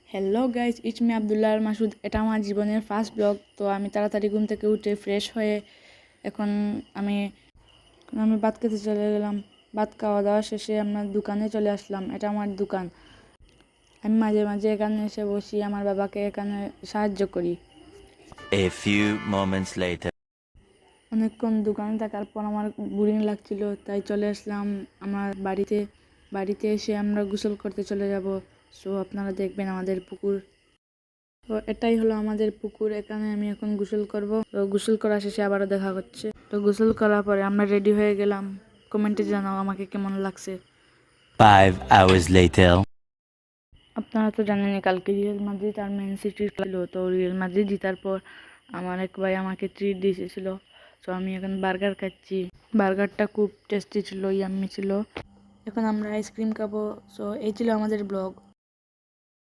Hello guys, it's me Abdullah আর মাসুদ। এটা আমার জীবনের ফার্স্ট ব্লগ। তো আমি তাড়াতাড়ি ঘুম থেকে উঠে ফ্রেশ হয়ে এখন আমি ভাত খেতে চলে গেলাম। ভাত খাওয়া দাওয়া শেষে আমরা দোকানে চলে আসলাম। এটা আমার দোকান। আমি মাঝে মাঝে এখানে এসে বসি, আমার বাবাকে এখানে সাহায্য করি। A few moments later. অনেকক্ষণ দোকানে থাকার পর আমার বোরিং লাগছিল, তাই চলে আসলাম আমার বাড়িতে এসে আমরা গোসল করতে চলে যাব। সো আপনারা দেখবেন আমাদের পুকুর। তো এটাই হলো আমাদের পুকুর। এখানে আমি এখন গোসল করব। তো গোসল করা শেষে আবারও দেখা হচ্ছে। তো গোসল করার পরে আমরা রেডি হয়ে গেলাম। কমেন্টে জানাও আমাকে কেমন লাগছে। 5 hours later. আপনারা তো জানেনই কালকে রিয়াল মাদ্রিদ আর ম্যান সিটির খেলা ছিল। তো রিয়াল মাদ্রিদ জেতার পর আমার এক ভাই আমাকে ট্রিট দিয়েছিল। তো আমি এখন বার্গার খাচ্ছি। বার্গারটা খুব টেস্টি ছিল, ইয়াম্মি ছিল। এখন আমরা আইসক্রিম খাবো। সো এই ছিল আমাদের ব্লগ।